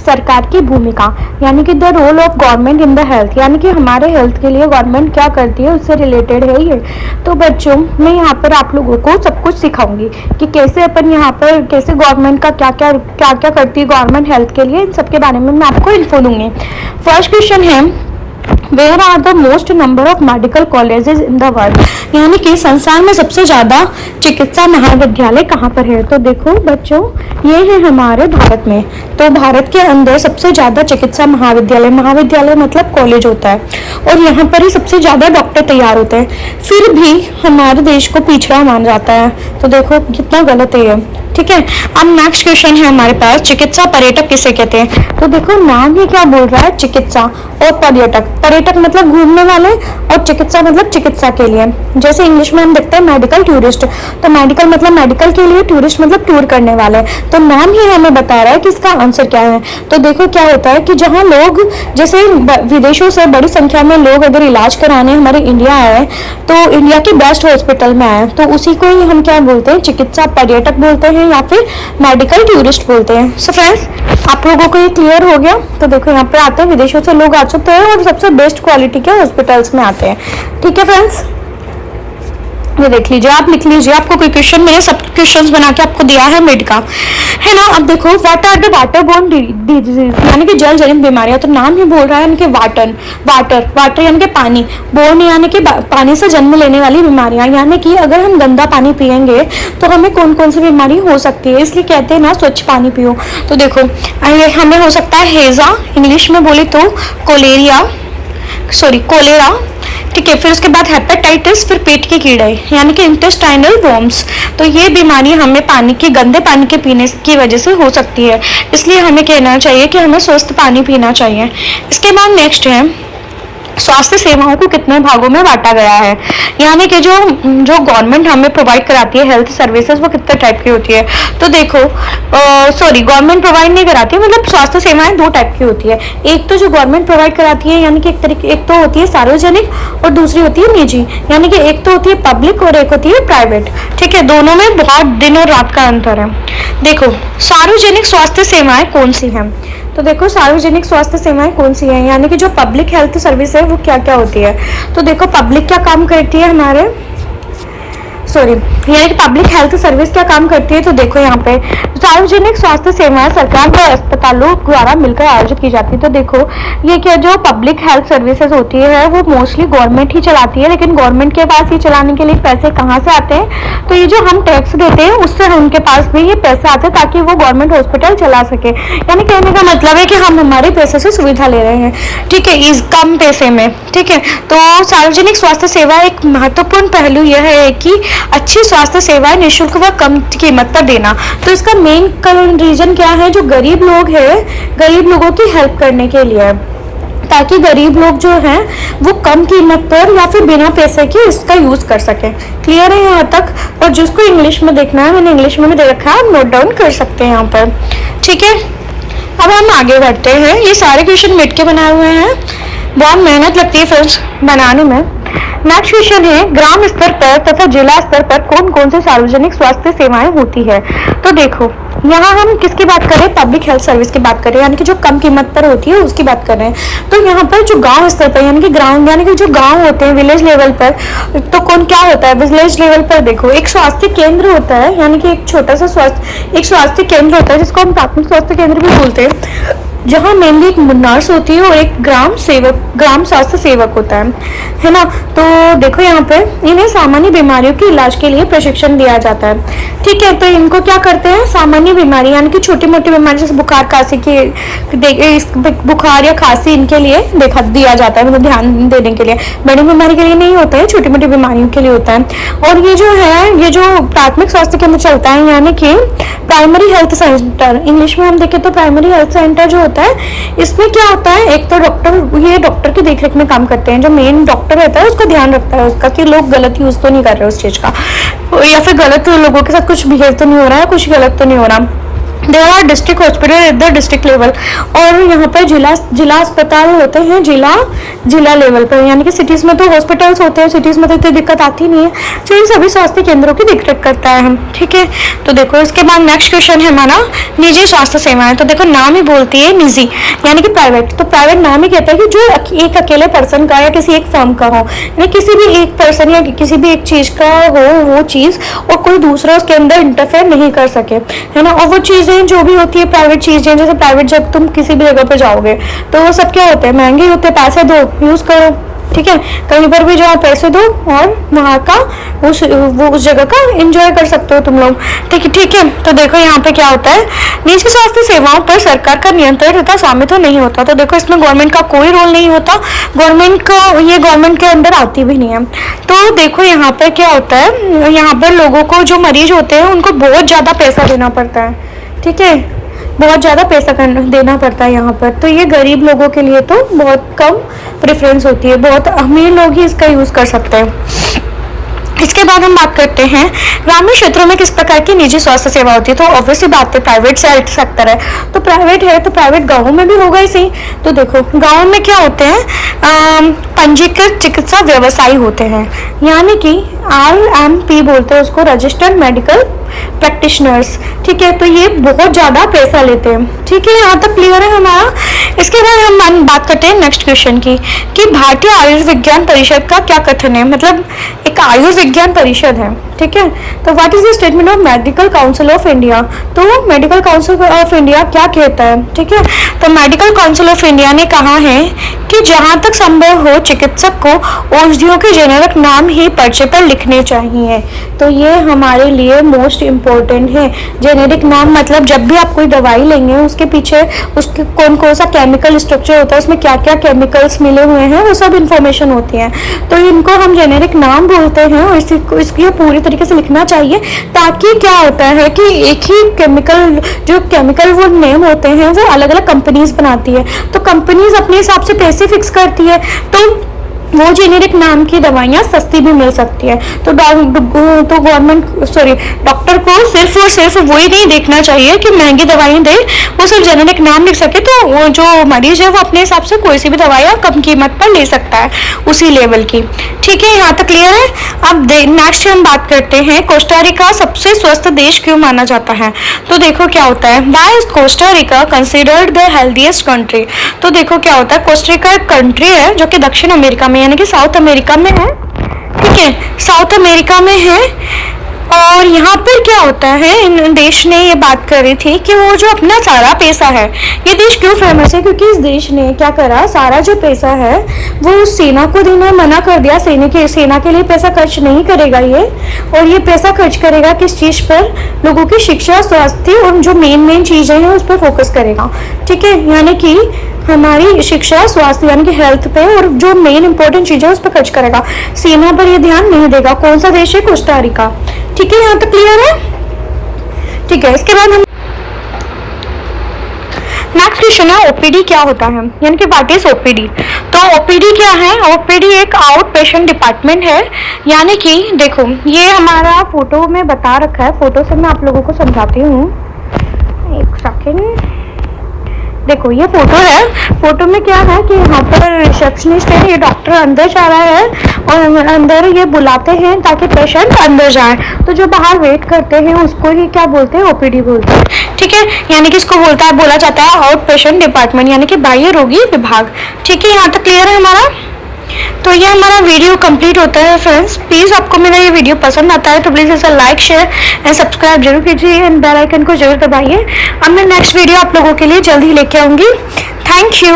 सरकार की भूमिका, यानी कि the role of government in the health, यानी कि हमारे हेल्थ के लिए गवर्नमेंट क्या करती है उससे रिलेटेड है ये। तो बच्चों मैं यहाँ पर आप लोगों को सब कुछ सिखाऊंगी कि कैसे अपन यहाँ पर कैसे गवर्नमेंट का क्या क्या करती है गवर्नमेंट हेल्थ के लिए, इन सब के बारे में मैं आपको इन्फो दूंगी। फर्स्ट क्वेश्चन है, where are the most number of medical colleges in the world, यानी कि संसार में सबसे ज्यादा चिकित्सा महाविद्यालय कहाँ पर है। तो देखो बच्चों ये है हमारे भारत में, तो भारत के अंदर सबसे ज्यादा चिकित्सा महाविद्यालय, महाविद्यालय मतलब कॉलेज होता है, और यहाँ पर ही सबसे ज्यादा डॉक्टर तैयार होते हैं। फिर भी हमारे देश को पिछड़ा माना जाता है, तो देखो कितना गलत है ये। ठीक है, अब नेक्स्ट क्वेश्चन है हमारे पास, चिकित्सा पर्यटक किसे कहते हैं। तो देखो नाम ही क्या बोल रहा है, चिकित्सा और पर्यटक। पर्यटक मतलब घूमने वाले और चिकित्सा मतलब चिकित्सा के लिए। जैसे इंग्लिश में हम देखते हैं मेडिकल टूरिस्ट, तो मेडिकल मतलब मेडिकल के लिए, टूरिस्ट मतलब टूर करने वाले। तो नाम ही हमें बता रहा है कि इसका आंसर क्या है। तो देखो क्या होता है कि जहाँ लोग जैसे विदेशों से बड़ी संख्या में लोग अगर इलाज कराने हमारे इंडिया आए, तो इंडिया के बेस्ट हॉस्पिटल में आए, तो उसी को ही हम क्या बोलते हैं, चिकित्सा पर्यटक बोलते हैं या फिर मेडिकल टूरिस्ट बोलते हैं। सो फ्रेंड्स आप लोगों को ये क्लियर हो गया। तो देखो यहाँ पे आते हैं विदेशों से लोग आ चुके हैं और सबसे बेस्ट क्वालिटी के हॉस्पिटल्स में आते हैं। ठीक है फ्रेंड्स, ये देख लीजिए, आप लिख लीजिए, आपको कोई क्वेश्चन मैंने सब क्वेश्चंस बना के आपको दिया है मिड का, है ना। अब देखो what are the water borne disease, यानी कि जल जनित बीमारियां। तो नाम ही बोल रहा है यानी कि वाटर यानी कि पानी, बोर्न यानी कि पानी से जन्म लेने वाली बीमारियां, यानी कि अगर हम गंदा पानी पियेंगे तो हमें कौन कौन सी बीमारी हो सकती है, इसलिए कहते हैं ना स्वच्छ पानी पियो। तो देखो हमें हो सकता है हेजा, इंग्लिश में बोले तो कोलेरा, ठीक है। फिर उसके बाद हेपेटाइटिस, फिर पेट के कीड़े यानी कि इंटेस्टाइनल वर्म्स। तो ये बीमारी हमें गंदे पानी के पीने की वजह से हो सकती है, इसलिए हमें कहना चाहिए कि हमें स्वस्थ पानी पीना चाहिए। इसके बाद नेक्स्ट है, स्वास्थ्य सेवाओं को कितने भागों में बांटा गया है, यानी कि जो गवर्नमेंट हमें प्रोवाइड कराती है हेल्थ सर्विसेज वो कितने टाइप की होती है। तो देखो गवर्नमेंट प्रोवाइड नहीं कराती, मतलब स्वास्थ्य सेवाएं दो टाइप की होती है। एक तो जो गवर्नमेंट प्रोवाइड कराती है यानी कि एक तो होती है सार्वजनिक और दूसरी होती है निजी, यानी कि एक तो होती है पब्लिक और एक होती है प्राइवेट। ठीक है, दोनों में बहुत दिन और रात का अंतर है। देखो सार्वजनिक स्वास्थ्य सेवाएं कौन सी हैं। तो देखो सार्वजनिक स्वास्थ्य सेवाएं कौन सी हैं, यानी कि जो पब्लिक हेल्थ सर्विस है वो क्या क्या होती है। तो देखो पब्लिक क्या काम करती है यानी कि पब्लिक हेल्थ सर्विस क्या काम करती है। तो देखो यहाँ पे सार्वजनिक स्वास्थ्य सेवाएं सरकार व अस्पतालों द्वारा मिलकर आयोजित की जाती है। तो देखो ये क्या जो पब्लिक हेल्थ सर्विसेज होती है वो मोस्टली गवर्नमेंट ही चलाती है, लेकिन गवर्नमेंट के पास ये चलाने के लिए पैसे कहाँ से आते हैं, तो ये जो हम टैक्स देते हैं उससे उनके पास भी ये पैसे आते हैं ताकि वो गवर्नमेंट हॉस्पिटल चला सके। यानी कहने का मतलब है कि हम हमारे पैसे से सुविधा ले रहे हैं, ठीक है, इस कम पैसे में। ठीक है, तो सार्वजनिक स्वास्थ्य सेवा एक महत्वपूर्ण पहलू यह है कि अच्छी स्वास्थ्य सेवाएं निःशुल्क व कम कीमत पर देना। तो इसका मेन रीजन क्या है, जो गरीब लोग हैं, गरीब लोगों की हेल्प करने के लिए, ताकि गरीब लोग जो हैं वो कम कीमत पर या फिर बिना पैसे के इसका यूज कर सकें। क्लियर है यहाँ तक। और जिसको इंग्लिश में देखना है, मैंने इंग्लिश में भी दे रखा है, आप नोट डाउन कर सकते हैं यहाँ पर। ठीक है, अब हम आगे बढ़ते हैं। ये सारे क्वेश्चन मिट के बनाए हुए हैं, बहुत मेहनत लगती है फ्रेंड्स बनाने में। नेक्स्ट क्वेश्चन है, ग्राम स्तर पर तथा जिला स्तर पर कौन कौन से सार्वजनिक स्वास्थ्य सेवाएं होती है। तो देखो यहाँ हम किसकी बात करें, पब्लिक हेल्थ सर्विस की बात करें, यानी कि जो कम कीमत पर होती है उसकी बात कर रहे हैं। तो यहाँ पर जो गांव स्तर पर यानी कि ग्राउंड यानी कि जो गांव होते हैं विलेज लेवल पर, तो कौन क्या होता है विलेज लेवल पर, देखो एक स्वास्थ्य केंद्र होता है, यानी कि एक छोटा सा स्वास्थ्य केंद्र होता है जिसको हम प्राथमिक स्वास्थ्य केंद्र भी बोलते हैं, जहाँ मेनली एक नर्स होती है और एक ग्राम स्वास्थ्य सेवक होता है ना। तो देखो यहाँ पे इन्हें सामान्य बीमारियों के इलाज के लिए प्रशिक्षण दिया जाता है। ठीक है, तो इनको क्या करते हैं, सामान्य बीमारी यानी कि छोटी मोटी बीमारी जैसे बुखार खांसी की बुखार या खांसी इनके लिए दिया जाता है, मतलब ध्यान देने के लिए। बड़ी बीमारी के लिए नहीं होता है, छोटी मोटी बीमारियों के लिए होता है। और ये जो प्राथमिक स्वास्थ्य केंद्र चलता है, यानी कि प्राइमरी हेल्थ सेंटर, इंग्लिश में हम देखें तो प्राइमरी हेल्थ सेंटर जो होता है, इसमें क्या होता है, एक तो डॉक्टर की देखरेख में काम करते हैं। जो मेन डॉक्टर रहता है उसका ध्यान रखता है उसका कि लोग गलत यूज तो नहीं कर रहे उस चीज का, या फिर गलत लोगों के साथ कुछ बिहेव तो नहीं हो रहा है, कुछ गलत तो नहीं हो रहा। There are district hospital at the district level, और यहाँ पर जिला अस्पताल होते हैं जिला लेवल पर, यानी कि सिटीज़ में तो हॉस्पिटल्स होते हैं, सिटीज़ में तो इतनी दिक्कत आती नहीं है, तो इन सभी स्वास्थ्य केंद्रों की दिक्कत करता है हम। ठीक है, तो देखो इसके बाद नेक्स्ट क्वेश्चन है हमारा निजी स्वास्थ्य सेवाएं। तो देखो नाम ही बोलती है निजी, यानी कि प्राइवेट, तो प्राइवेट नाम ही कहता है कि जो एक अकेले पर्सन का या किसी एक फर्म का हो, यानी किसी भी एक पर्सन या किसी भी एक चीज़ का हो वो चीज़, और कोई दूसरा उसके अंदर इंटरफेयर नहीं कर सके, है ना। और वो चीज़ें जो भी होती है प्राइवेट चीज़ें, जैसे प्राइवेट जब तुम किसी भी जगह पे जाओगे तो वो सब क्या होते हैं, महंगे होते हैं, पैसे दो यूज़ करो। ठीक है, कहीं पर भी जाओ पैसे दो और वहाँ का उस जगह का एंजॉय कर सकते हो तुम लोग। ठीक है, तो देखो यहाँ पे क्या होता है, निजी स्वास्थ्य सेवाओं पर सरकार का नियंत्रण तथा स्वामित्व नहीं होता। तो देखो इसमें गवर्नमेंट का कोई रोल नहीं होता, गवर्नमेंट के अंदर आती भी नहीं है। तो देखो यहाँ पर क्या होता है, यहाँ पर लोगों को जो मरीज होते हैं उनको बहुत ज़्यादा पैसा देना पड़ता है। ठीक है, बहुत ज़्यादा पैसा देना पड़ता है यहाँ पर, तो ये गरीब लोगों के लिए तो बहुत कम प्रेफरेंस होती है, बहुत अमीर लोग ही इसका यूज़ कर सकते हैं। इसके बाद हम बात करते हैं ग्रामीण क्षेत्रों में किस प्रकार की निजी स्वास्थ्य सेवा होती है। तो ऑब्वियसली बात है प्राइवेट सेक्टर है, तो प्राइवेट है तो प्राइवेट गाँवों में भी होगा ही सही। तो देखो गाँव में क्या होते हैं, पंजीकृत चिकित्सा व्यवसायी होते हैं, यानी कि RMP बोलते हैं उसको, रजिस्टर्ड मेडिकल प्रैक्टिशनर्स। ठीक है, तो ये बहुत ज़्यादा पैसा लेते हैं। ठीक है, यहाँ तक क्लियर है हमारा। इसके बाद हम बात करते हैं नेक्स्ट क्वेश्चन की कि भारतीय आयुर्विज्ञान परिषद का क्या कथन है, मतलब एक आयुर्विज्ञान परिषद है। ठीक है, तो what is the statement of medical council of India. तो मेडिकल काउंसिल ऑफ इंडिया क्या कहता है। ठीक है, तो मेडिकल काउंसिल ऑफ इंडिया ने कहा है कि जहाँ तक संभव हो चिकित्सक को औषधियों के जेनेरिक नाम ही पर्चे पर लिखने चाहिए। तो ये हमारे लिए मोस्ट इम्पोर्टेंट है। जेनेरिक नाम मतलब जब भी आप कोई दवाई लेंगे उसके पीछे उसके कौन सा केमिकल स्ट्रक्चर होता है, उसमें क्या क्या केमिकल्स मिले हुए हैं, वो सब इन्फॉर्मेशन होती है। तो इनको हम जेनेरिक नाम बोलते हैं और इसकी पूरी तरीके से लिखना चाहिए, ताकि क्या होता है कि एक ही केमिकल वो नेम होते हैं वो अलग अलग कंपनीज बनाती है, तो कंपनीज अपने हिसाब से पैसे फिक्स करती है, तो वो जेनेरिक नाम की दवाइयाँ सस्ती भी मिल सकती है। तो डॉक्टर को सिर्फ और सिर्फ वही नहीं देखना चाहिए कि महंगी दवाइयाँ दे, वो सिर्फ जेनेरिक नाम लिख सके, तो वो जो मरीज है वो अपने हिसाब से कोई सी भी दवाइयाँ कम कीमत पर ले सकता है उसी लेवल की। ठीक है, यहाँ तक क्लियर है। अब नेक्स्ट हम बात करते हैं कोस्टा रिका सबसे स्वस्थ देश क्यों माना जाता है। तो देखो क्या होता है, why is Costa Rica considered the healthiest country. तो देखो क्या होता है, कोस्टा रिका एक कंट्री है जो कि दक्षिण अमेरिका में यानी कि साउथ अमेरिका में है। ठीक है, साउथ अमेरिका में है, और यहाँ पर क्या होता है, इन देश ने ये बात करी थी कि वो जो अपना सारा पैसा है, ये देश क्यों फेमस है, क्योंकि इस देश ने क्या करा, सारा जो पैसा है वो सेना को देना मना कर दिया। सेना के लिए पैसा खर्च नहीं करेगा ये, और ये पैसा खर्च करेगा किस चीज़ पर, लोगों की शिक्षा, स्वास्थ्य और जो मेन चीज़ें हैं उस पर फोकस करेगा। ठीक है, यानी कि हमारी शिक्षा, स्वास्थ्य यानी कि हेल्थ पे, और जो मेन इंपॉर्टेंट चीज़ें उस पर खर्च करेगा। सेना पर ये ध्यान नहीं देगा। कौन सा देश है, कोस्टा रिका। ठीक है, यहाँ तक क्लियर है। ठीक है, इसके बाद हम नेक्स्ट क्वेश्चन है ओपीडी क्या होता है, यानी कि व्हाट इज ओपीडी। तो ओपीडी क्या है, ओपीडी एक आउट पेशेंट डिपार्टमेंट है, यानी कि देखो ये हमारा फोटो में बता रखा है, फोटो से मैं आप लोगों को समझाती हूँ, एक सेकेंड। देखो ये फोटो है, फोटो में क्या है कि यहाँ पर रिसेप्शनिस्ट है, ये डॉक्टर अंदर जा रहा है और अंदर ये बुलाते हैं ताकि पेशेंट अंदर जाए, तो जो बाहर वेट करते हैं उसको ही क्या बोलते हैं, ओपीडी बोलते हैं। ठीक है, यानी कि इसको बोला जाता है आउट पेशेंट डिपार्टमेंट, यानी कि बाह्य रोगी विभाग। ठीक है, यहाँ तक क्लियर है हमारा। तो ये हमारा वीडियो कंप्लीट होता है फ्रेंड्स। प्लीज़ आपको मेरा ये वीडियो पसंद आता है तो प्लीज़ इसे लाइक, शेयर एंड सब्सक्राइब जरूर कीजिए एंड बेल आइकन को जरूर दबाइए। अब मैं नेक्स्ट वीडियो आप लोगों के लिए जल्द ही लेके आऊँगी। Thank you.